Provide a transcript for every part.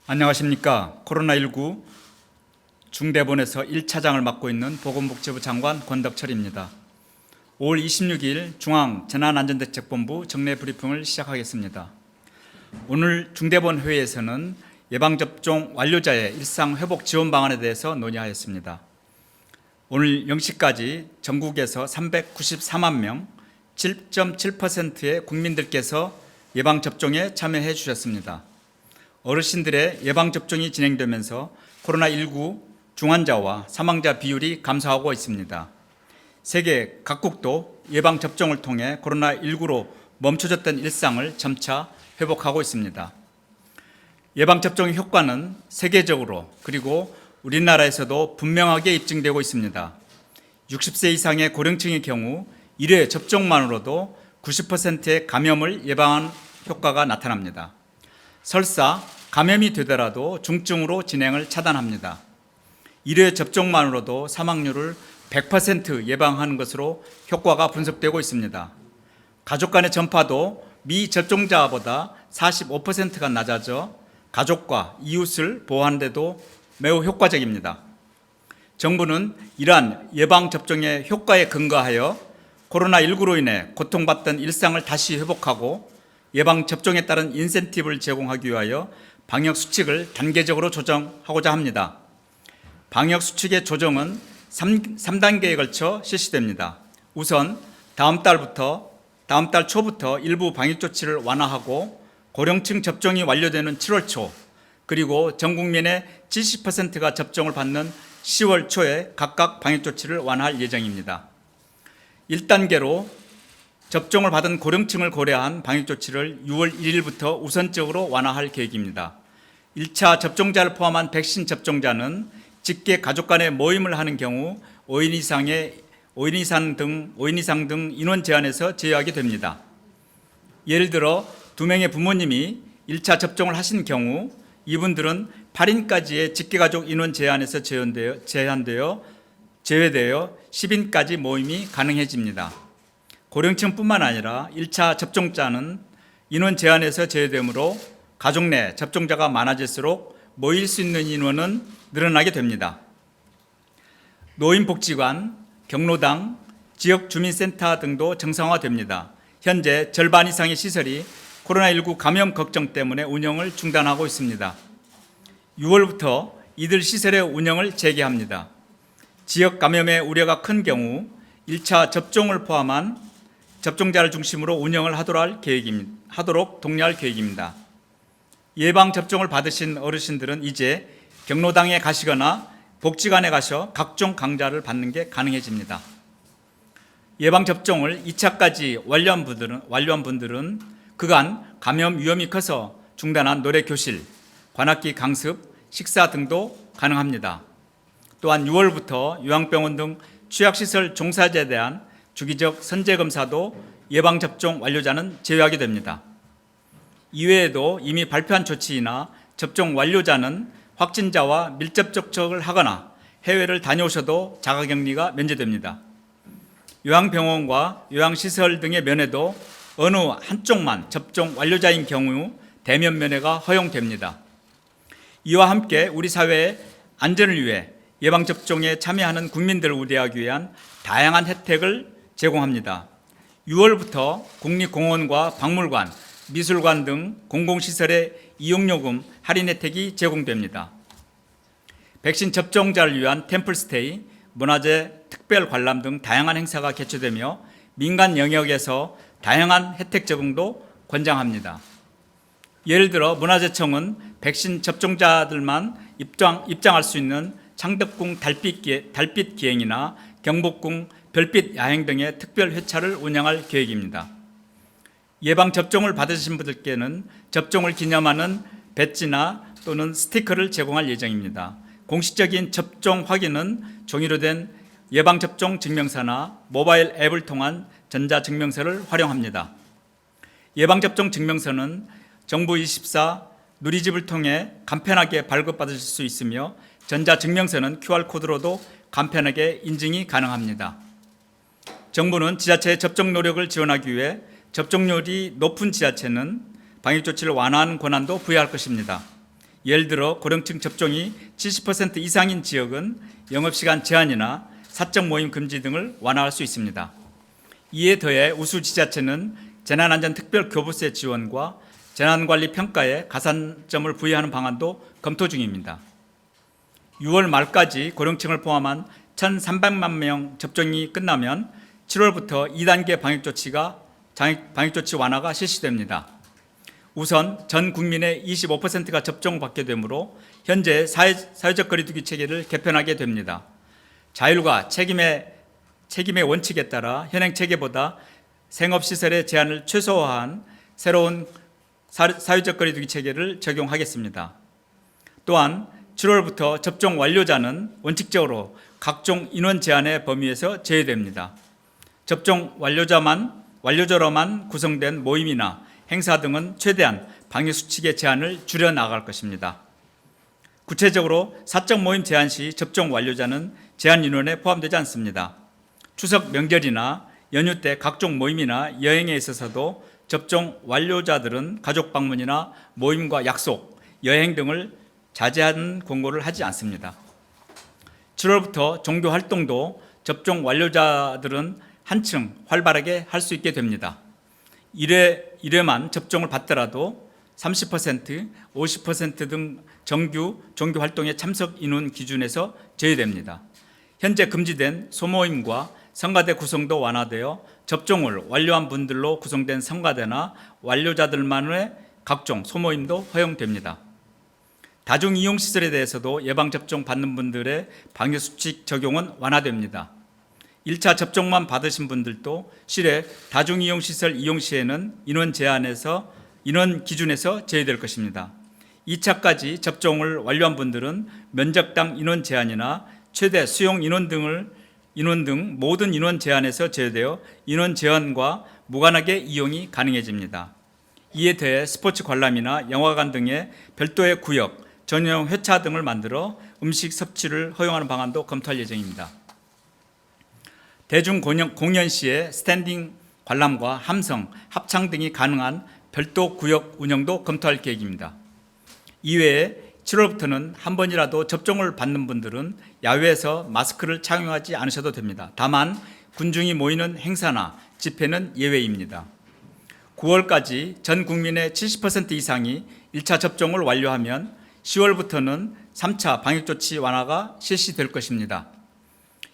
안녕하십니까. 코로나19 중대본에서 1차장을 맡고 있는 보건복지부 장관 권덕철입니다. 5월 26일 중앙재난안전대책본부 정례 브리핑을 시작하겠습니다. 오늘 중대본 회의에서는 예방접종 완료자의 일상회복 지원 방안에 대해서 논의하였습니다. 오늘 0시까지 전국에서 394만 명, 7.7%의 국민들께서 예방접종에 참여해 주셨습니다. 어르신들의 예방접종이 진행되면서 코로나19 중환자와 사망자 비율이 감소하고 있습니다. 세계 각국도 예방접종을 통해 코로나19로 멈춰졌던 일상을 점차 회복하고 있습니다. 예방접종의 효과는 세계적으로 그리고 우리나라에서도 분명하게 입증되고 있습니다. 60세 이상의 고령층의 경우 1회 접종만으로도 90%의 감염을 예방하는 효과가 나타납니다. 설사 감염이 되더라도 중증으로 진행을 차단합니다. 1회 접종만으로도 사망률을 100% 예방하는 것으로 효과가 분석되고 있습니다. 가족 간의 전파도 미접종자보다 45%가 낮아져 가족과 이웃을 보호하는 데도 매우 효과적입니다. 정부는 이러한 예방접종의 효과에 근거하여 코로나19로 인해 고통받던 일상을 다시 회복하고 예방접종에 따른 인센티브를 제공하기 위하여 방역수칙을 단계적으로 조정하고자 합니다. 방역수칙의 조정은 3단계에 걸쳐 실시됩니다. 우선 다음 달 초부터 일부 방역조치를 완화하고 고령층 접종이 완료되는 7월 초 그리고 전 국민의 70%가 접종을 받는 10월 초에 각각 방역조치를 완화할 예정입니다. 1단계로 접종을 받은 고령층을 고려한 방역조치를 6월 1일부터 우선적으로 완화할 계획입니다. 1차 접종자를 포함한 백신 접종자는 직계 가족 간의 모임을 하는 경우 5인 이상 등 인원 제한에서 제외하게 됩니다. 예를 들어 2명의 부모님이 1차 접종을 하신 경우 이분들은 8인까지의 직계가족 인원 제한에서 제외되어 10인까지 모임이 가능해집니다. 고령층뿐만 아니라 1차 접종자는 인원 제한에서 제외되므로 가족 내 접종자가 많아질수록 모일 수 있는 인원은 늘어나게 됩니다. 노인복지관, 경로당, 지역주민센터 등도 정상화됩니다. 현재 절반 이상의 시설이 코로나19 감염 걱정 때문에 운영을 중단하고 있습니다. 6월부터 이들 시설의 운영을 재개합니다. 지역 감염의 우려가 큰 경우 1차 접종을 포함한 접종자를 중심으로 운영을 하도록 독려할 계획입니다. 예방접종을 받으신 어르신들은 이제 경로당에 가시거나 복지관에 가셔 각종 강좌를 받는 게 가능해집니다. 예방접종을 2차까지 완료한 분들은 그간 감염 위험이 커서 중단한 노래교실, 관악기 강습, 식사 등도 가능합니다. 또한 6월부터 요양병원 등 취약시설 종사자에 대한 주기적 선제검사도 예방접종 완료자는 제외하게 됩니다. 이외에도 이미 발표한 조치나 접종 완료자는 확진자와 밀접 접촉을 하거나 해외를 다녀오셔도 자가격리가 면제됩니다. 요양병원과 요양시설 등의 면회도 어느 한쪽만 접종 완료자인 경우 대면 면회가 허용됩니다. 이와 함께 우리 사회의 안전을 위해 예방접종에 참여하는 국민들을 우대하기 위한 다양한 혜택을 제공합니다. 6월부터 국립공원과 박물관, 미술관 등 공공시설의 이용요금 할인 혜택이 제공됩니다. 백신 접종자를 위한 템플스테이, 문화재 특별 관람 등 다양한 행사가 개최되며 민간 영역에서 다양한 혜택 제공도 권장합니다. 예를 들어 문화재청은 백신 접종자들만 입장할 수 있는 창덕궁 달빛 기행이나 경복궁 별빛 야행 등의 특별 회차를 운영할 계획입니다. 예방접종을 받으신 분들께는 접종을 기념하는 배지나 또는 스티커를 제공할 예정입니다. 공식적인 접종 확인은 종이로 된 예방접종 증명서나 모바일 앱을 통한 전자증명서를 활용합니다. 예방접종 증명서는 정부24 누리집을 통해 간편하게 발급받으실 수 있으며 전자증명서는 QR코드로도 간편하게 인증이 가능합니다. 정부는 지자체의 접종 노력을 지원하기 위해 접종률이 높은 지자체는 방역조치를 완화하는 권한도 부여할 것입니다. 예를 들어 고령층 접종이 70% 이상인 지역은 영업시간 제한이나 사적 모임 금지 등을 완화할 수 있습니다. 이에 더해 우수 지자체는 재난안전특별교부세 지원과 재난관리 평가에 가산점을 부여하는 방안도 검토 중입니다. 6월 말까지 고령층을 포함한 1,300만 명 접종이 끝나면 7월부터 2단계 방역조치 완화가 실시됩니다. 우선 전 국민의 25%가 접종받게 되므로 현재 사회적 거리두기 체계를 개편하게 됩니다. 자율과 책임의 원칙에 따라 현행 체계보다 생업시설의 제한을 최소화한 새로운 사회적 거리두기 체계를 적용하겠습니다. 또한 7월부터 접종 완료자는 원칙적으로 각종 인원 제한의 범위에서 제외됩니다. 접종 완료자로만 구성된 모임이나 행사 등은 최대한 방역수칙의 제한을 줄여 나갈 것입니다. 구체적으로 사적 모임 제한 시 접종 완료자는 제한 인원에 포함되지 않습니다. 추석 명절이나 연휴 때 각종 모임이나 여행에 있어서도 접종 완료자들은 가족 방문이나 모임과 약속, 여행 등을 자제하는 권고를 하지 않습니다. 7월부터 종교 활동도 접종 완료자들은 한층 활발하게 할 수 있게 됩니다. 1회만 접종을 받더라도 30%, 50% 등 정규 종교 활동의 참석 인원 기준에서 제외됩니다. 현재 금지된 소모임과 성가대 구성도 완화되어 접종을 완료한 분들로 구성된 성가대나 완료자들만의 각종 소모임도 허용됩니다. 다중이용시설에 대해서도 예방접종 받는 분들의 방역수칙 적용은 완화됩니다. 1차 접종만 받으신 분들도 실외 다중이용시설 이용 시에는 인원 기준에서 제외될 것입니다. 2차까지 접종을 완료한 분들은 면적당 인원 제한이나 최대 수용 인원 등 모든 인원 제한에서 제외되어 인원 제한과 무관하게 이용이 가능해집니다. 이에 대해 스포츠 관람이나 영화관 등의 별도의 구역, 전용 회차 등을 만들어 음식 섭취를 허용하는 방안도 검토할 예정입니다. 대중공연 시에 스탠딩 관람과 함성, 합창 등이 가능한 별도 구역 운영도 검토할 계획입니다. 이외에 7월부터는 한 번이라도 접종을 받는 분들은 야외에서 마스크를 착용하지 않으셔도 됩니다. 다만 군중이 모이는 행사나 집회는 예외입니다. 9월까지 전 국민의 70% 이상이 1차 접종을 완료하면 10월부터는 3차 방역조치 완화가 실시될 것입니다.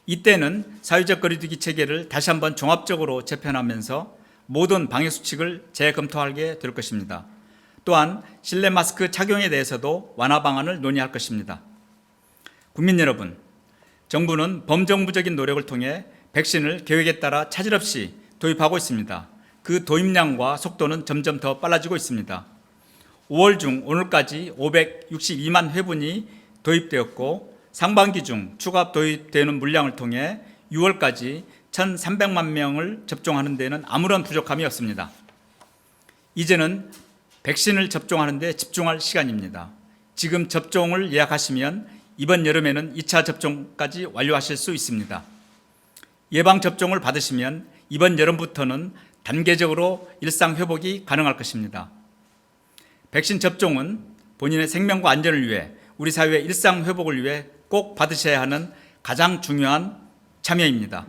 이때는 사회적 거리두기 체계를 다시 한번 종합적으로 재편하면서 모든 방역수칙을 재검토하게 될 것입니다. 또한 실내 마스크 착용에 대해서도 완화 방안을 논의할 것입니다. 국민 여러분, 정부는 범정부적인 노력을 통해 백신을 계획에 따라 차질 없이 도입하고 있습니다. 그 도입량과 속도는 점점 더 빨라지고 있습니다. 5월 중 오늘까지 562만 회분이 도입되었고 상반기 중 추가 도입되는 물량을 통해 6월까지 1,300만 명을 접종하는 데는 아무런 부족함이 없습니다. 이제는 백신을 접종하는 데 집중할 시간입니다. 지금 접종을 예약하시면 이번 여름에는 2차 접종까지 완료하실 수 있습니다. 예방접종을 받으시면 이번 여름부터는 단계적으로 일상 회복이 가능할 것입니다. 백신 접종은 본인의 생명과 안전을 위해 우리 사회의 일상 회복을 위해 꼭 받으셔야 하는 가장 중요한 참여입니다.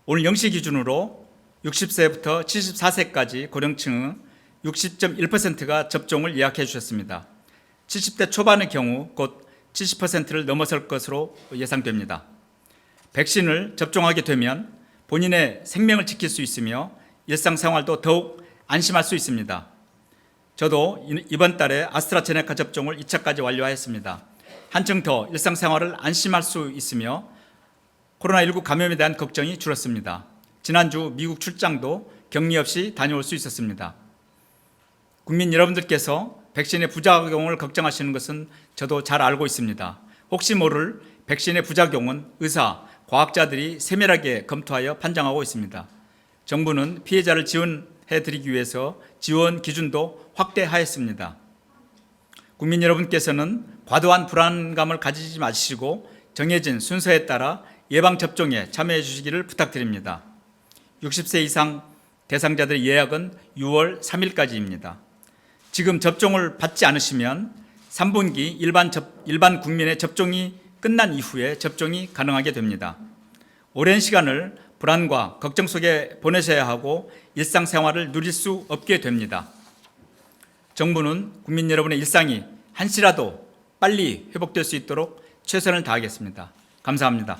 오늘 0시 기준으로 60세부터 74세까지 고령층의 60.1%가 접종을 예약해 주셨습니다. 70대 초반의 경우 곧 70%를 넘어설 것으로 예상됩니다. 백신을 접종하게 되면 본인의 생명을 지킬 수 있으며 일상생활도 더욱 안심할 수 있습니다. 저도 이번 달에 아스트라제네카 접종을 2차까지 완료하였습니다. 한층 더 일상생활을 안심할 수 있으며 코로나19 감염에 대한 걱정이 줄었습니다. 지난주 미국 출장도 격리 없이 다녀올 수 있었습니다. 국민 여러분들께서 백신의 부작용을 걱정하시는 것은 저도 잘 알고 있습니다. 혹시 모를 백신의 부작용은 의사, 과학자들이 세밀하게 검토하여 판정하고 있습니다. 정부는 피해자를 지원해드리기 위해서 지원 기준도 확대하였습니다. 국민 여러분께서는 과도한 불안감을 가지지 마시고 정해진 순서에 따라 예방접종에 참여해 주시기를 부탁드립니다. 60세 이상 대상자들의 예약은 6월 3일까지입니다. 지금 접종을 받지 않으시면 3분기 일반 국민의 접종이 끝난 이후에 접종이 가능하게 됩니다. 오랜 시간을 불안과 걱정 속에 보내셔야 하고 일상생활을 누릴 수 없게 됩니다. 정부는 국민 여러분의 일상이 한시라도 빨리 회복될 수 있도록 최선을 다하겠습니다. 감사합니다.